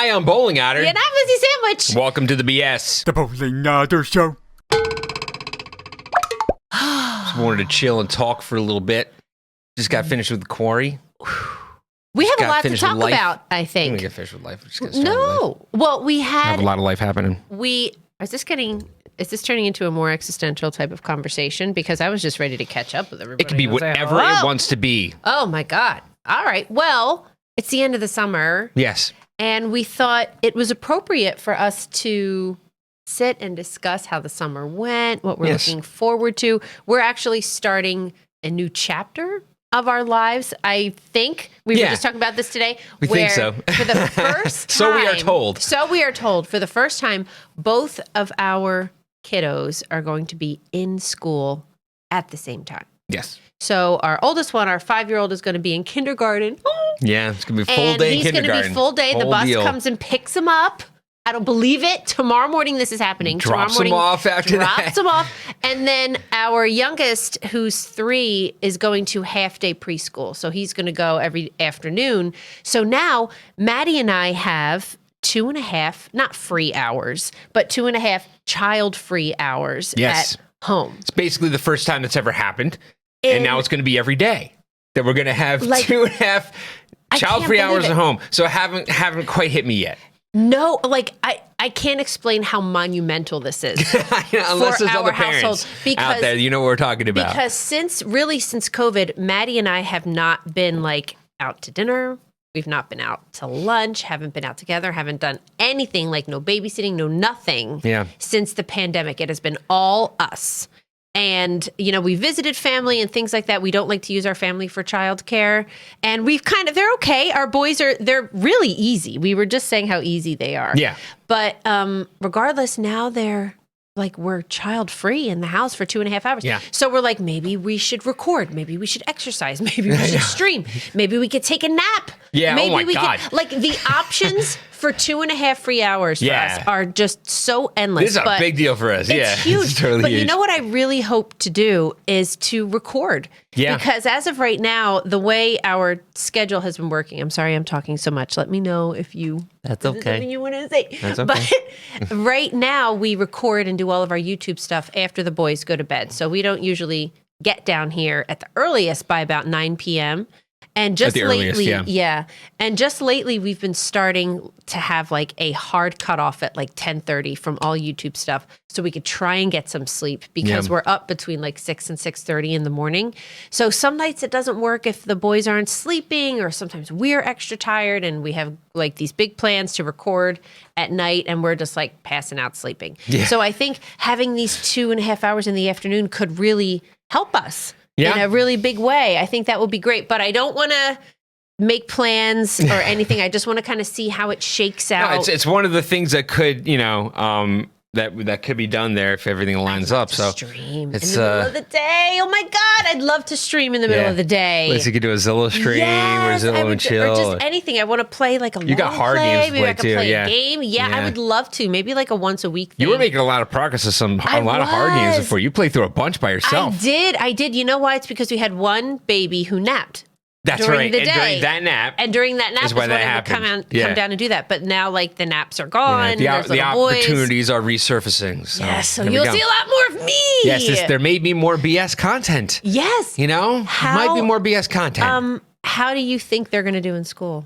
Hi, I'm Bowling Otter. And I'm Lizzie Sandwich. Welcome to the BS. The Bowling Otter Show. Just wanted to chill and talk for a little bit. Just got finished with the quarry. We have a got lot to finished with talk life. about, I I'm think. gonna get finished with life. We're just getting started with life. No. Well, we I have had... a lot of life happening. Is this turning into a more existential type of conversation? Because I was just ready to catch up with everybody. It can be I was like, whatever it "Whoa." wants to be. Oh, my God. All right. Well, it's the end of the summer. Yes. And we thought it was appropriate for us to sit and discuss how the summer went, what we're looking forward to. We're actually starting a new chapter of our lives. I think we were just talking about this today. We think so. For the first time. So we are told. So we are told. For the first time, both of our kiddos are going to be in school at the same time. Yes. So our oldest one, our 5-year-old, is going to be in kindergarten. Yeah, it's going to be a full day in kindergarten. And he's going to be full day. The Whole bus deal. comes and picks him up. I don't believe it. Tomorrow morning this is happening. Drops him off after that. Drops him off. And then our youngest, who's 3, is going to half-day preschool. So he's going to go every afternoon. So now Maddie and I have 2.5, not free hours, but 2.5 child-free hours at home. It's basically the first time that's ever happened. And now it's going to be every day that we're going to have 2.5 child-free hours at home. So haven't quite hit me yet. No, like I can't explain how monumental this is. Unless there's other parents out there, you know what we're talking about. Because since COVID, Maddie and I have not been like out to dinner. We've not been out to lunch, haven't been out together, haven't done anything, like no babysitting, no nothing since the pandemic. It has been all us. And, you know, we visited family and things like that. We don't like to use our family for childcare. And they're okay. Our boys they're really easy. We were just saying how easy they are. Yeah. But regardless, now we're child free in the house for 2.5 hours. Yeah. So we're like, maybe we should record. Maybe we should exercise. Maybe we should stream. Maybe we could take a nap. Yeah. Maybe oh my God. like the options for 2.5 free hours for us are just so endless. This is a big deal for us. It's huge. It's totally but huge. You know what I really hope to do is to record. Yeah. Because as of right now, the way our schedule has been working, I'm sorry I'm talking so much. Let me know if That's okay. something you want to say. That's okay. But right now we record and do all of our YouTube stuff after the boys go to bed. So we don't usually get down here at the earliest by about 9 p.m. And just lately, and just lately, we've been starting to have like a hard cutoff at like 10:30 from all YouTube stuff, so we could try and get some sleep because we're up between like 6 and 6:30 in the morning. So some nights it doesn't work if the boys aren't sleeping, or sometimes we're extra tired and we have like these big plans to record at night, and we're just like passing out sleeping. Yeah. So I think having these 2.5 hours in the afternoon could really help us. In a really big way. I think that would be great. But I don't want to make plans or anything. I just want to kind of see how it shakes out. No, it's one of the things that could, that could be done there if everything lines up. So stream it's, in the middle of the day. Oh my God, I'd love to stream in the middle of the day. Lizzie could do a Zillow stream or Zillow and chill. Or just anything. I want to play like a You got hard games to Maybe play I could too. play a game. Yeah, I would love to. Maybe like a once a week thing. You were making a lot of progress with a lot of hard games before. You played through a bunch by yourself. I did. You know why? It's because we had one baby who napped. That's during right. The and day. during that nap is when I would come down and do that. But now, like, the naps are gone. The opportunities are resurfacing. So you'll see a lot more of me. Yes, there may be more BS content. Yes. Might be more BS content. How do you think they're going to do in school?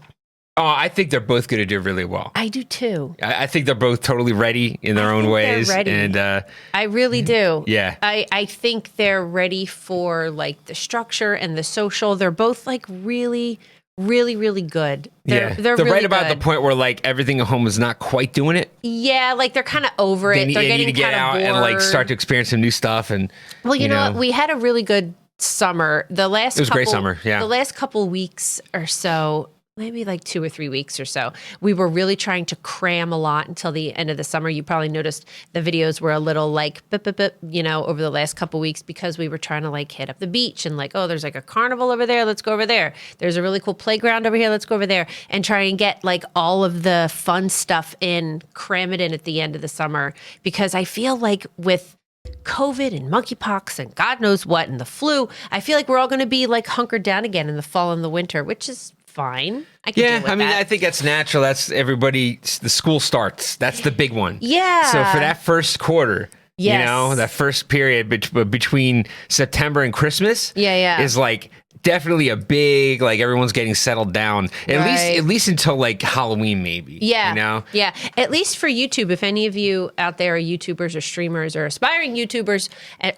Oh, I think they're both going to do really well. I do too. I think they're both totally ready in their own ways. They're ready. And I really do. Yeah. I think they're ready for like the structure and the social. They're both like really, really, really good. They're really right about good. the point where like everything at home is not quite doing it. Yeah, like they're kind of over it. They're getting to get out bored. and like start to experience some new stuff. And well, you know what? We had a really good summer. It was a great summer. Yeah. The last couple weeks or so, maybe like 2 or 3 weeks or so, we were really trying to cram a lot until the end of the summer. You probably noticed the videos were a little like, over the last couple weeks because we were trying to like hit up the beach and like, oh, there's like a carnival over there. Let's go over there. There's a really cool playground over here. Let's go over there and try and get like all of the fun stuff in, cram it in at the end of the summer. Because I feel like with COVID and monkeypox and God knows what and the flu, I feel like we're all going to be like hunkered down again in the fall and the winter, which is fine. I can deal with I mean, that. I think that's natural. That's everybody. The school starts. That's the big one. Yeah. So for that first quarter, Yes. that first period between September and Christmas, is like definitely a big, like, everyone's getting settled down. At least until like Halloween, maybe. Yeah. Yeah. At least for YouTube, if any of you out there are YouTubers or streamers or aspiring YouTubers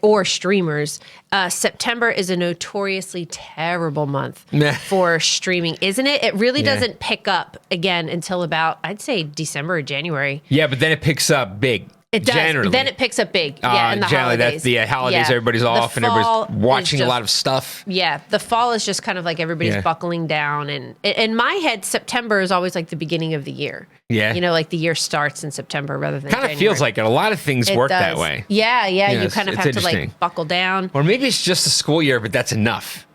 or streamers, September is a notoriously terrible month for streaming, isn't it? It really doesn't pick up again until about, I'd say, December or January. Yeah, but then it picks up big. It does. Generally. Then it picks up big. Yeah, in the generally, holidays. that's the holidays. Everybody's off and everybody's watching a lot of stuff. Yeah, the fall is just kind of like everybody's buckling down. And in my head, September is always like the beginning of the year. Yeah. Like the year starts in September rather than Kind of feels like it. A lot of things work that way. Yeah. You kind of have to like buckle down. Or maybe it's just the school year, but that's enough.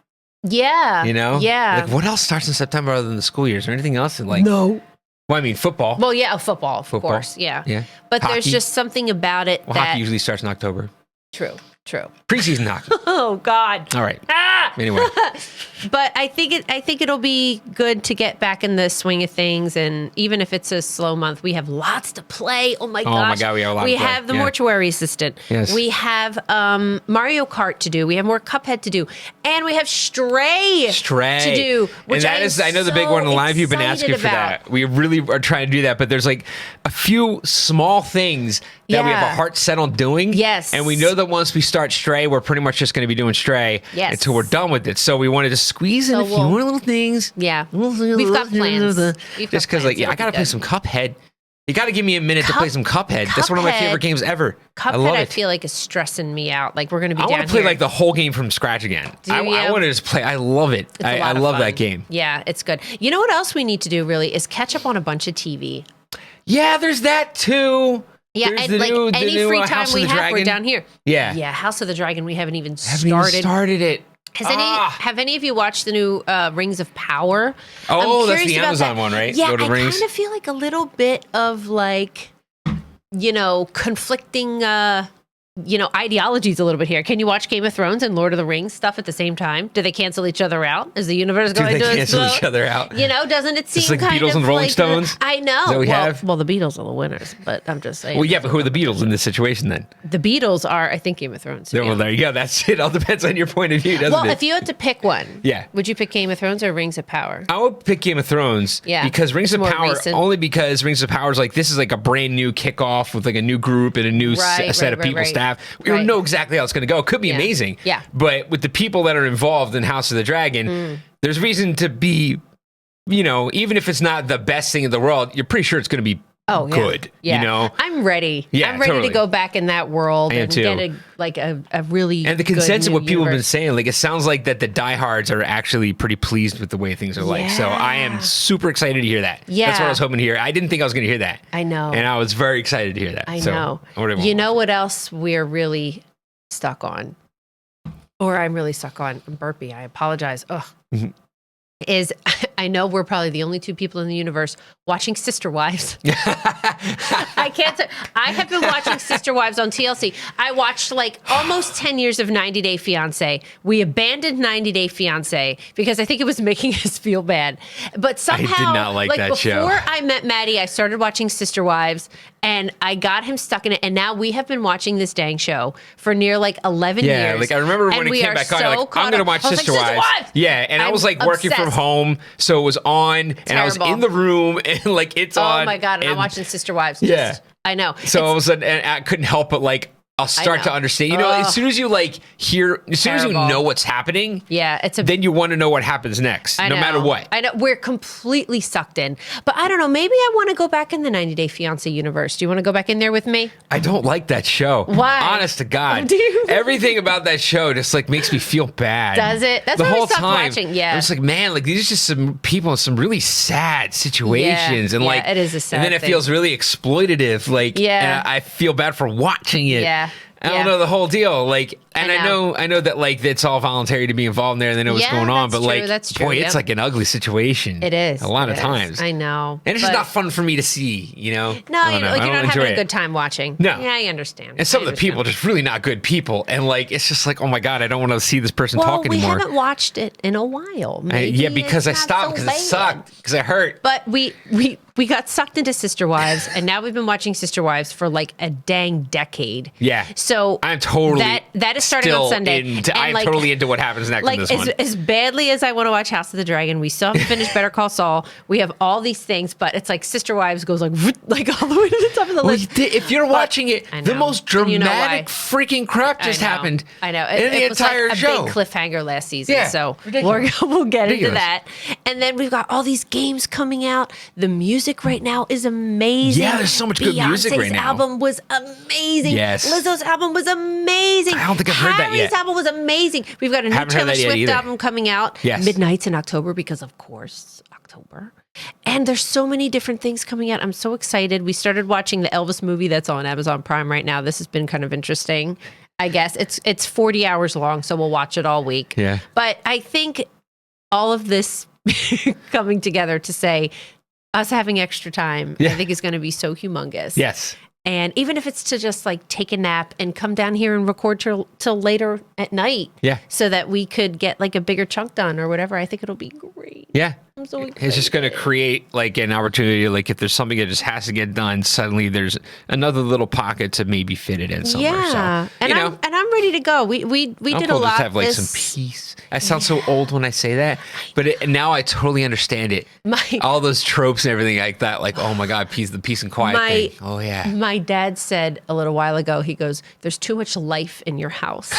Yeah. Yeah. Like, what else starts in September other than the school year? Is there anything else? No. Well, I mean, football. Well, yeah, football, of course. Yeah. But Hockey. There's just something about it that... hockey usually starts in October. True. Preseason hockey. Oh, God. All right. Anyway. But I think it'll be good to get back in the swing of things. And even if it's a slow month, we have lots to play. Oh, my gosh. Oh, my God, we have a lot to play. We have the Mortuary Assistant. Yes. We have Mario Kart to do. We have more Cuphead to do. And we have Stray to do. Which and that is, I know the big one. A lot of you have been asking for that. We really are trying to do that. But there's like a few small things that we have a heart set on doing. Yes. And we know that once we start Stray, we're pretty much just going to be doing Stray until we're done with it. So we wanted to squeeze in a few more little things. Yeah. We've got plans. Just because, like, I got to play some Cuphead. You got to give me a minute to play some Cuphead. That's one of my favorite games ever. Cuphead, I love it. I feel like is stressing me out. Like, we're going to be down I want to play like the whole game from scratch again. I want to just play. I love it. I love that game. Yeah, it's good. You know what else we need to do, really, is catch up on a bunch of TV. Yeah, there's that too. Yeah, there's and like any free time we have, we're down here. Yeah. Yeah, House of the Dragon, we haven't even started it. Have any of you watched the new Rings of Power? Oh, that's the Amazon one, right? Yeah, I kind of feel like a little bit of like, conflicting, ideologies a little bit here. Can you watch Game of Thrones and Lord of the Rings stuff at the same time? Do they cancel each other out? Is the universe going to explode? Do they cancel each other out? Doesn't it seem it's like kind Beatles of and Rolling like Stones? I know. Well, the Beatles are the winners, but I'm just saying. Well, yeah, but who are the Beatles in this situation then? The Beatles are, I think, Game of Thrones. Well, there you go. That's it. All depends on your point of view, doesn't it? Well, if you had to pick one, would you pick Game of Thrones or Rings of Power? I would pick Game of Thrones. Yeah, because Rings of Power, only because Rings of Power is like, this is like a brand new kickoff with like a new group and a new set of people, staff. We don't know exactly how it's going to go. It could be amazing. Yeah. But with the people that are involved in House of the Dragon, there's reason to be, even if it's not the best thing in the world, you're pretty sure it's going to be good. Yeah. I'm ready. Yeah, I'm ready to go back in that world and too. get a really and the consensus of what people have been universe. saying, like, it sounds like that the diehards are actually pretty pleased with the way things are like. So I am super excited to hear that. Yeah. That's what I was hoping to hear. I didn't think I was going to hear that. I know. And I was very excited to hear that. I know. You know what else we're really stuck on? Or I'm really stuck on. I'm burpy. I apologize. Ugh. Is I know we're probably the only two people in the universe watching Sister Wives. I can't. I have been watching Sister Wives on TLC. I watched like almost 10 years of 90 Day Fiancé. We abandoned 90 Day Fiancé because I think it was making us feel bad. But somehow, I did not like that show. Before I met Maddie, I started watching Sister Wives, and I got him stuck in it. And now we have been watching this dang show for near like 11 years. Yeah, like I remember when it came back on, you're like, I'm going to watch Sister Wives. Yeah, and I was like working from home, so it was on, and I was in the room, and like it's on. Oh my God, and I'm watching Sister Wives. Yeah. I know. So all of a sudden, and I couldn't help but like, I'll start to understand. As soon as you like hear, as soon as you know what's happening, then you want to know what happens next, no matter what. I know. We're completely sucked in. But I don't know, maybe I want to go back in the 90 Day Fiancé universe. Do you want to go back in there with me? I don't like that show. Why? Honest to God. Do you? Everything about that show just like makes me feel bad. Does it? That's why I stopped watching. Yeah. I'm just like, man, like these are just some people in some really sad situations. And like, it is a sad and then it feels really exploitative. Like, and I feel bad for watching it. Yeah. I don't know the whole deal. Like, And I know that like it's all voluntary to be involved in there and they know what's going on, but like, that's true. boy, it's like an ugly situation. It is. A lot of times. I know. And it's just not fun for me to see, you know? No, you're not having a good time watching. No. Yeah, I understand. And some of the people are just really not good people. And like, it's just like, oh my God, I don't want to see this person talk anymore. We haven't watched it in a while. Because I stopped because it sucked, because it hurt. But we got sucked into Sister Wives, and now we've been watching Sister Wives for like a dang decade. Yeah. So I'm totally that is starting on Sunday. I'm like, totally into what happens next in this one. As badly as I want to watch House of the Dragon, we still haven't finished Better Call Saul. We have all these things, but it's like Sister Wives goes like all the way to the top of the list. If you're watching it, the most dramatic freaking crap just happened. I know. In the entire show. A big cliffhanger last season. Yeah, so ridiculous. we'll get into that. And then we've got all these games coming out. The music right now is amazing. Yeah, there's so much good music right now. Beyonce's album was amazing. Yes. Lizzo's album was amazing. I don't think I've heard that yet. Harry's album was amazing. We've got a new Taylor Swift album coming out. Yes. Midnight's in October because, of course, October. And there's so many different things coming out. I'm so excited. We started watching the Elvis movie that's on Amazon Prime right now. This has been kind of interesting. I guess it's 40 hours long, so we'll watch it all week. Yeah. But I think all of this coming together to say us having extra time, I think is going to be so humongous. Yes. And even if it's to just like take a nap and come down here and record till later at night, so that we could get like a bigger chunk done or whatever, I think it'll be great. Yeah. I'm so excited. It's just going to create like an opportunity. Like if there's something that just has to get done, suddenly there's another little pocket to maybe fit it in somewhere. Yeah, so, and I'm ready to go. We did a lot. Just have like some peace. I sound so old when I say that, but now I totally understand it. All those tropes and everything like that. Like, oh my God, the peace and quiet thing. Oh yeah. My dad said a little while ago, he goes, "There's too much life in your house,"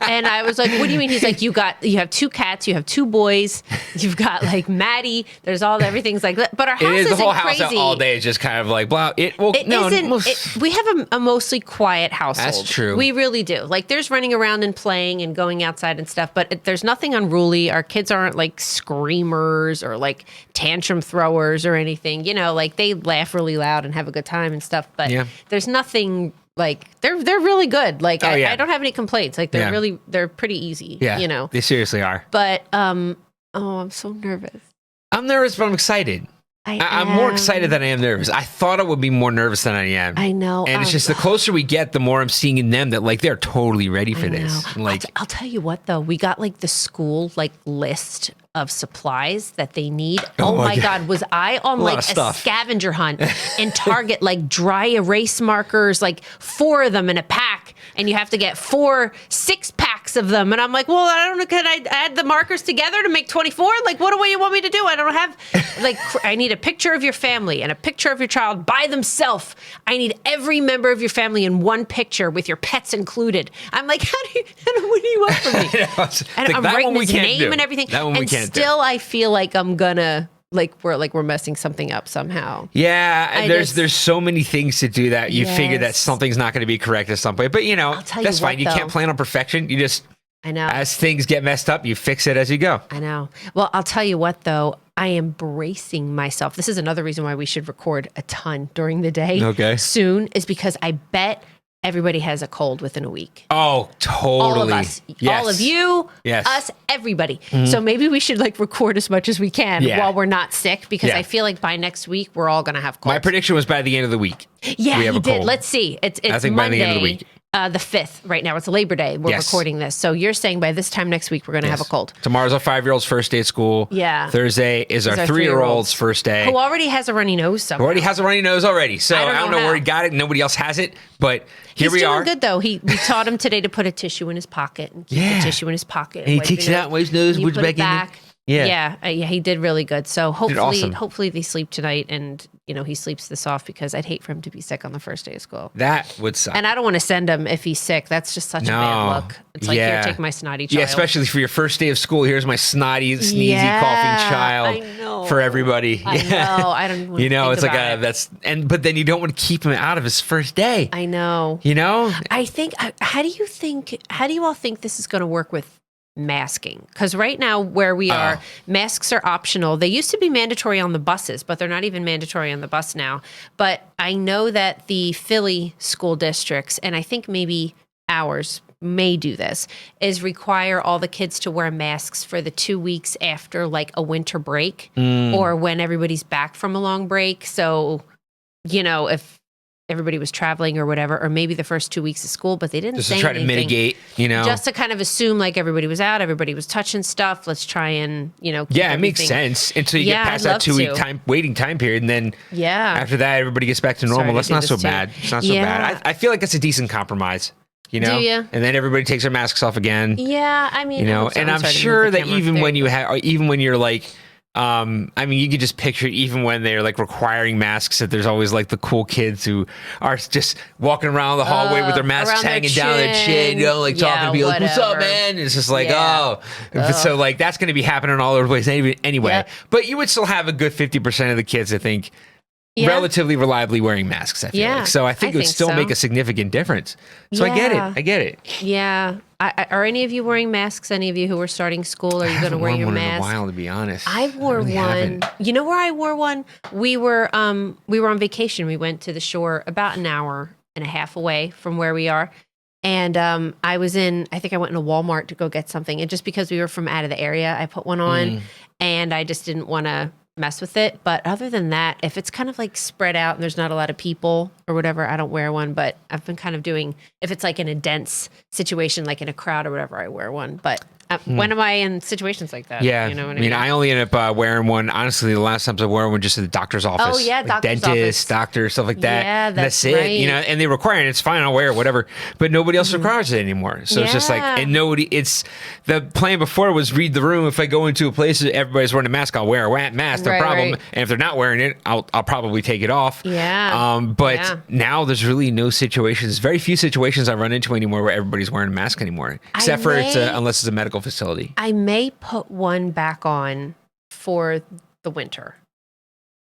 and I was like, "What do you mean?" He's like, "You have 2 cats, you have 2 boys, you've got like Maddie. There's everything's like that." But our house isn't the whole crazy. House all day is just kind of like blah. We have a mostly quiet household. That's true. We really do. Like there's running around and playing and going outside and stuff, but there's nothing unruly. Our kids aren't like screamers or like tantrum throwers or anything. You know, like they laugh really loud and have a good time and stuff. But there's nothing like they're really good. Like I don't have any complaints. Like they're pretty easy. Yeah, you know, they seriously are. But I'm so nervous. I'm nervous, but I'm excited. I'm more excited than I am nervous. I thought I would be more nervous than I am. I know. And it's just the closer we get, the more I'm seeing in them that like they're totally ready for this. Like I'll tell you what though, we got like the school like list of supplies that they need. Oh my God, was I on like a scavenger hunt in Target, like dry erase markers, like 4 of them in a pack, and you have to get 4 6-packs of them. And I'm like, well, I don't know, can I add the markers together to make 24? Like, what do you want me to do? I don't have, like, I need a picture of your family and a picture of your child by themselves. I need every member of your family in one picture with your pets included. I'm like, what do you want from me? And I'm writing his name and everything. That one we can't do. Still, I feel like I'm gonna we're messing something up somehow. Yeah, there's so many things to do that you figure that something's not going to be correct at some point. But you know, that's fine. You can't plan on perfection. You just as things get messed up, you fix it as you go. I know. Well, I'll tell you what though. I am bracing myself. This is another reason why we should record a ton during the day. Soon is because I bet everybody has a cold within a week. Oh, totally. All of us. Yes. All of you. Yes. Us. Everybody. Mm-hmm. So maybe we should like record as much as we can while we're not sick, because I feel like by next week we're all going to have colds. My prediction was by the end of the week. Yeah, he did. Cold. Let's see. It's I think Monday, by the end of the week. The 5th right now. It's Labor Day. We're recording this. So you're saying by this time next week, we're going to have a cold. Tomorrow's our 5-year-old's first day of school. Yeah. Thursday is our 3-year-old's first day. Who already has a runny nose somehow. Who already has a runny nose already. So I don't know where he got it. Nobody else has it. But here we are. He's doing good, though. We taught him today to put a tissue in his pocket and keep the tissue in his pocket. And he takes it out, wipes his nose, puts it back in. Yeah, he did really good. So hopefully they sleep tonight, and he sleeps this off, because I'd hate for him to be sick on the first day of school. That would suck. And I don't want to send him if he's sick. That's just such a bad look. It's like, here, take my snotty child. Yeah, especially for your first day of school. Here's my snotty, sneezy, coughing child. I know. For everybody. I know. I don't want to think it's like but then you don't want to keep him out of his first day. I know. I think. How do you all think this is going to work with masking? Because right now where we are, masks are optional. They used to be mandatory on the buses, but they're not even mandatory on the bus now. But I know that the Philly school districts, and I think maybe ours, may do this, is require all the kids to wear masks for the 2 weeks after like a winter break or when everybody's back from a long break. So, if everybody was traveling or whatever, or maybe the first 2 weeks of school, but they didn't just say to try anything. to mitigate, just to kind of assume like everybody was out, everybody was touching stuff. Let's try and, keep it makes sense until you get past that 2 week waiting time period. And then after that, everybody gets back to normal. That's not so bad. It's not so bad. I feel like it's a decent compromise. Do you? And then everybody takes their masks off again. Yeah, I mean, and I'm sure that even when you're like, you could just picture even when they're like requiring masks, that there's always like the cool kids who are just walking around the hallway with their masks hanging down their chin, talking to be like, "What's up, man?" It's just like, so like that's going to be happening all over the place anyway. Yep. But you would still have a good 50% of the kids, I think. Relatively reliably wearing masks, I feel like. So I think it would still make a significant difference. So I get it. Yeah. Are any of you wearing masks? Any of you who are starting school? Are you going to wear your mask? I haven't worn one in a while, to be honest. I wore one. You know where I wore one? We were on vacation. We went to the shore about an hour and a half away from where we are. And I think I went in a Walmart to go get something. And just because we were from out of the area, I put one on and I just didn't want to mess with it. But other than that, if it's kind of like spread out and there's not a lot of people or whatever, I don't wear one. But I've been kind of doing, if it's like in a dense situation, like in a crowd or whatever, I wear one. But when am I in situations like that? Yeah. You know what I mean? I only ended up wearing one. Honestly, the last times I wore one just at the doctor's office. Oh, yeah. Like dentist, doctor, stuff like that. Yeah, that's right. it. And they require it. It's fine. I'll wear it, whatever. But nobody else requires it anymore. So it's just like, and the plan before was read the room. If I go into a place that everybody's wearing a mask, I'll wear a mask. No problem. Right. And if they're not wearing it, I'll probably take it off. Yeah. But now there's really no situations, very few situations I run into anymore where everybody's wearing a mask anymore, except for unless it's a medical facility. I may put one back on for the winter.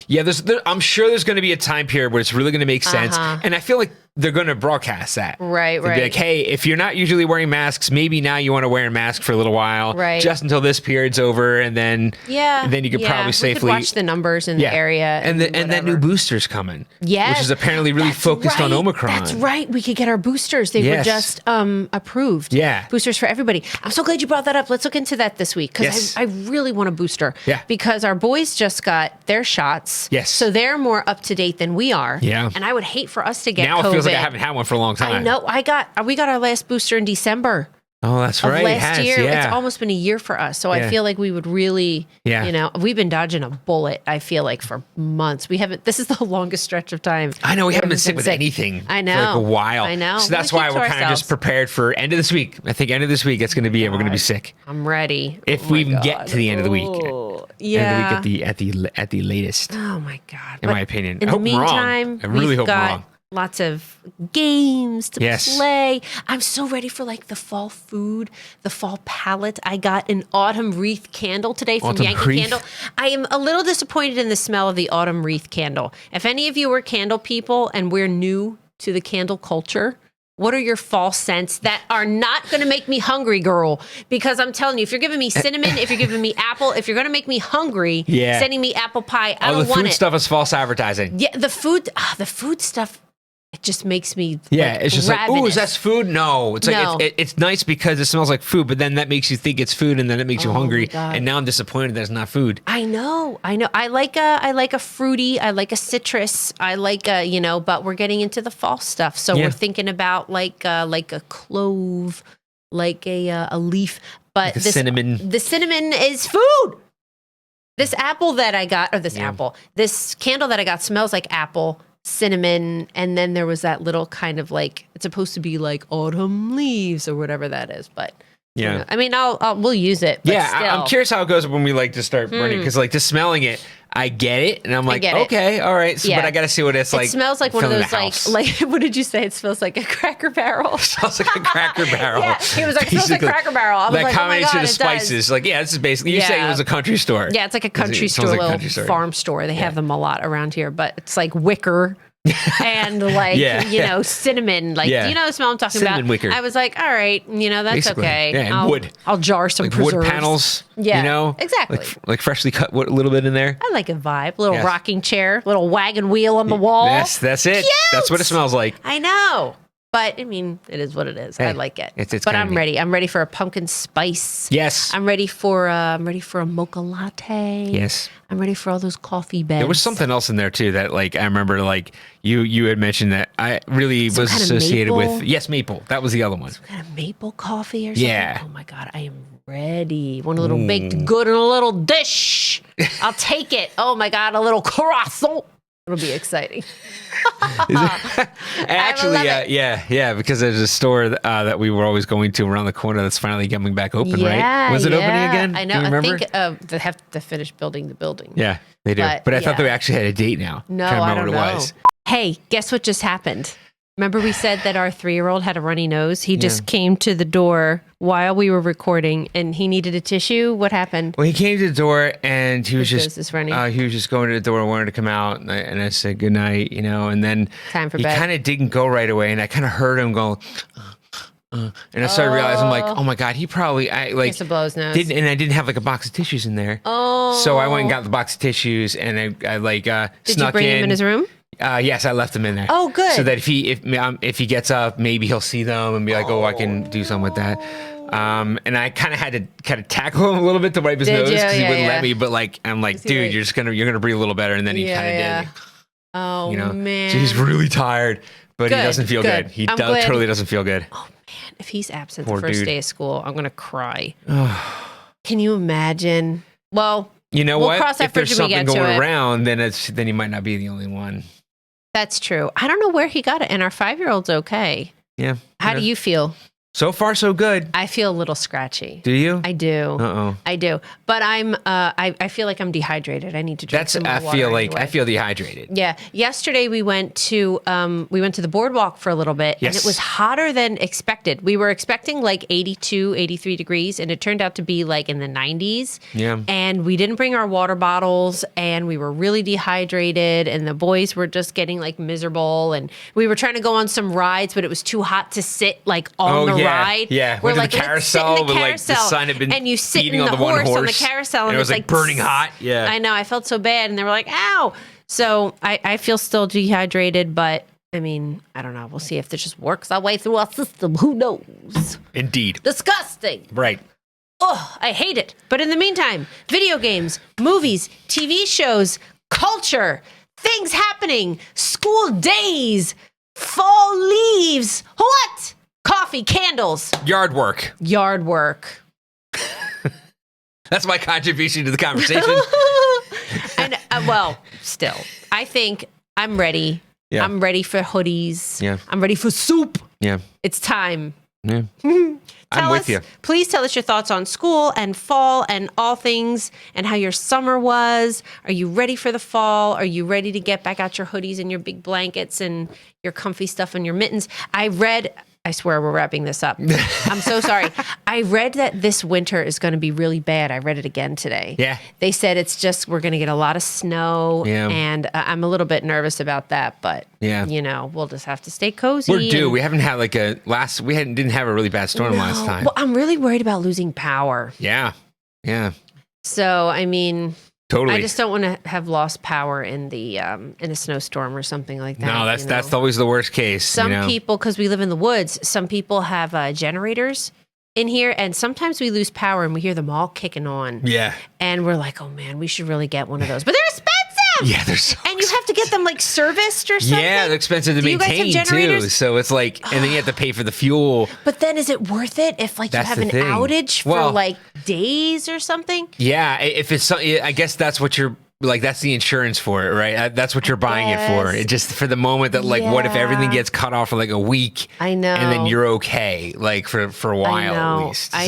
Yeah, I'm sure there's going to be a time period where it's really going to make sense. And I feel like they're going to broadcast that. Right. Be like, hey, if you're not usually wearing masks, maybe now you want to wear a mask for a little while. Right. Just until this period's over. And then you could probably safely watch the numbers in the area. And that new booster's coming. Yes. Which is apparently really focused on Omicron. That's right. We could get our boosters. They were just approved. Yeah. Boosters for everybody. I'm so glad you brought that up. Let's look into that this week. Because I really want a booster. Yeah. Because our boys just got their shots. Yes. So they're more up to date than we are. Yeah. And I would hate for us to get now COVID. It feels like I haven't had one for a long time. I know. We got our last booster in December. Oh, that's right. Last year. It's almost been a year for us. So I feel like we would really, we've been dodging a bullet, I feel like, for months. This is the longest stretch of time. I know. We haven't been sick with anything for like a while. I know. So that's why we're kind of just prepared for end of this week. I think end of this week, it's going to be it. We're going to be sick. I'm ready. If we even get to the end of the week. Yeah. End of the week at the latest. Oh, my God. In my opinion. In the meantime, I really hope I'm wrong. Lots of games to play. I'm so ready for like the fall food, the fall palette. I got an autumn wreath candle today from Yankee Candle. I am a little disappointed in the smell of the autumn wreath candle. If any of you are candle people and we're new to the candle culture, what are your fall scents that are not going to make me hungry, girl? Because I'm telling you, if you're giving me cinnamon, if you're giving me apple, if you're going to make me hungry, sending me apple pie, I don't want it. The food stuff is false advertising. Yeah, the food stuff. It just makes me it's just ravenous. like, ooh, is that food? No. It's like it's nice because it smells like food, but then that makes you think it's food, and then it makes you hungry. And now I'm disappointed that it's not food. I know. I like a fruity. I like a citrus. I like but we're getting into the fall stuff, so we're thinking about like a clove, like a leaf, but like cinnamon. The cinnamon is food. This apple that I got, or this candle that I got smells like apple. Cinnamon, and then there was that little kind of like, it's supposed to be like autumn leaves or whatever that is, but I mean, we'll use it. But I'm curious how it goes when we like to start burning, because like just smelling it, I get it, and I'm like, okay, all right. So, but I got to see what it's like. It smells like one of those like what did you say? It smells like a Cracker Barrel. It smells like a Cracker Barrel. He was like, it smells like Cracker Barrel. I was like, combination oh my God, of spices. Like, this is basically. You say it was a country store. Yeah, it's like a country store, little farm store. They have them a lot around here, but it's like wicker. And like cinnamon, like do you know the smell I'm talking cinnamon about? Wicker. I was like, all right, that's basically, okay. Yeah, and wood. I'll jar some like preserves. Wood panels. Yeah, exactly. Like freshly cut wood, a little bit in there. I like a vibe. Little rocking chair, little wagon wheel on the wall. Yes, that's it. Cute. That's what it smells like. I know. But I mean, it is what it is. Hey, I like it. It's but I'm ready. I'm ready for a pumpkin spice. Yes. I'm ready for a mocha latte. Yes. I'm ready for all those coffee beds. There was something else in there too that like I remember like you had mentioned that I really was associated with. Yes, maple. That was the other one. Some kind of maple coffee or something. Yeah. Oh my God, I am ready. Want a little baked good in a little dish. I'll take it. Oh my God, a little croissant. It'll be exciting. Actually, yeah, because there's a store that we were always going to around the corner that's finally coming back open, right? Was it opening again? I know. Do you remember? I think they have to finish building the building. Yeah, they do. But I thought they actually had a date now. No, I don't know. Hey, guess what just happened? Remember we said that our 3-year-old had a runny nose? He just came to the door while we were recording and he needed a tissue. What happened? Well, he came to the door and he was he was just going to the door and wanted to come out. And I said, good night, and then time for he bed. kind of didn't go right away. And I kind of heard him go, and I started realizing, I'm like, oh my God, he probably, It's a blow's nose. and I didn't have like a box of tissues in there. Oh. So I went and got the box of tissues and I Did snuck you bring him in his room? Yes, I left him in there. Oh, good. So that if he gets up, maybe he'll see them and be like, I can do something with that. And I kind of had to tackle him a little bit to wipe his nose because he wouldn't let me. But I'm like, dude, you're gonna breathe a little better. And then he kind of did. Oh man. So he's really tired, but he doesn't feel good. He totally doesn't feel good. Oh man, if he's absent Poor the first day of school, I'm gonna cry. Can you imagine? Well, we'll what? Cross that if there's something going around, then he might not be the only one. That's true. I don't know where he got it, and our 5-year-old's okay. Yeah. How do you feel? So far, so good. I feel a little scratchy. Do you? I do. Uh-oh. I do. But I feel like I'm dehydrated. I need to drink some more water. I feel dehydrated. Yeah. Yesterday we went to the boardwalk for a little bit and it was hotter than expected. We were expecting like 82, 83 degrees and it turned out to be like in the 90s. Yeah. And we didn't bring our water bottles and we were really dehydrated and the boys were just getting like miserable and we were trying to go on some rides but it was too hot to sit like on the ride. Yeah, we're like, the carousel, but like the sun had been and you sit beating in on the one horse on the carousel, and it was like burning hot. Yeah, I know. I felt so bad, and they were like, "Ow!" So I feel still dehydrated, but I mean, I don't know. We'll see if this just works our way through our system. Who knows? Indeed, disgusting. Right. Oh, I hate it. But in the meantime, video games, movies, TV shows, culture, things happening, school days, fall leaves. What? Coffee, candles. Yard work. That's my contribution to the conversation. And still, I think I'm ready. Yeah. I'm ready for hoodies. Yeah. I'm ready for soup. Yeah. It's time. Yeah. I'm with you. Please tell us your thoughts on school and fall and all things and how your summer was. Are you ready for the fall? Are you ready to get back out your hoodies and your big blankets and your comfy stuff and your mittens? I swear we're wrapping this up. I'm so sorry. I read that this winter is going to be really bad. I read it again today. Yeah. They said we're going to get a lot of snow. Yeah. And I'm a little bit nervous about that. But, we'll just have to stay cozy. We're due. We haven't had didn't have a really bad storm last time. Well, I'm really worried about losing power. Yeah. Yeah. So, I mean... Totally. I just don't want to have lost power in a snowstorm or something like that. No, that's always the worst case. Some people, because we live in the woods, some people have generators in here, and sometimes we lose power and we hear them all kicking on. Yeah. And we're like, oh man, we should really get one of those. But they're expensive. Yeah, they're so and you have to get them like serviced or something. Yeah, they're expensive to maintain too. So it's like, and then you have to pay for the fuel. But then is it worth it if like that's you have an outage for like days or something? Yeah, if it's I guess that's what you're like. That's the insurance for it, right? That's what you're buying it for. It just for the moment that like, what if everything gets cut off for like a week? I know, and then you're okay, like for a while at least. I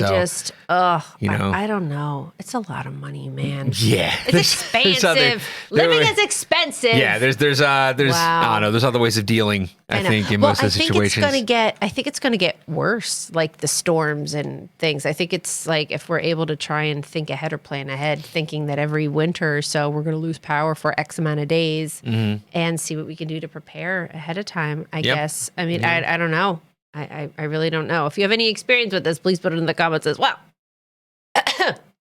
don't know. It's a lot of money, man. Yeah, it's expensive. Living is expensive. Yeah, there's I don't know. There's other ways of dealing. I think in most of the situations. I think it's gonna get worse, like the storms and things. I think it's like if we're able to try and think ahead or plan ahead, thinking that every winter or so we're gonna lose power for X amount of days, and see what we can do to prepare ahead of time. I guess. I mean, I don't know. I really don't know. If you have any experience with this, please put it in the comments as well.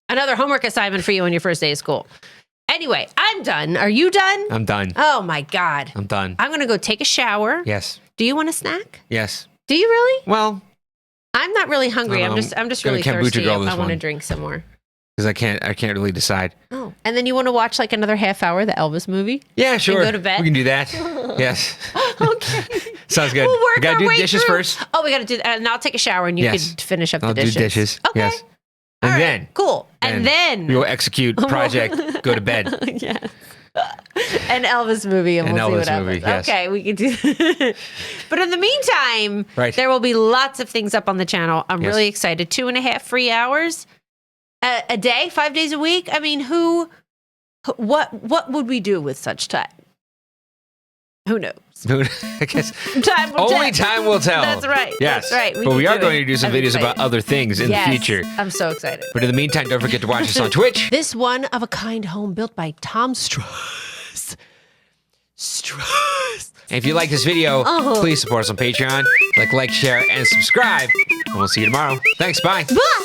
Another homework assignment for you on your first day of school. Anyway, I'm done. Are you done? I'm done. Oh my God. I'm done. I'm going to go take a shower. Yes. Do you want a snack? Yes. Do you really? Well, I'm not really hungry. I'm just really thirsty. I want to drink some more. Because I can't really decide. Oh, and then you want to watch like another half hour, the Elvis movie? Yeah, sure. And go to bed. We can do that. Yes. Okay. Sounds good. We'll work we gotta our do way the dishes through. first. Oh, we gotta do that, and I'll take a shower, and you can finish up the dishes. I'll do dishes. Okay. Yes. And All right, then cool. And then we will execute project. Go to bed. Yes. An Elvis movie, and we'll see what happens. Yes. Okay, we can do that. But in the meantime, there will be lots of things up on the channel. I'm really excited. 2.5 free hours a day, 5 days a week. I mean, what would we do with such time? Who knows? I guess only time will tell. That's right. Yes. That's right. But we are going to do some videos about other things in the future. I'm so excited. But in the meantime, don't forget to watch us on Twitch. This one-of-a-kind home built by Tom Strauss. And if you like this video, please support us on Patreon. Like, share, and subscribe. And we'll see you tomorrow. Thanks. Bye. Bye.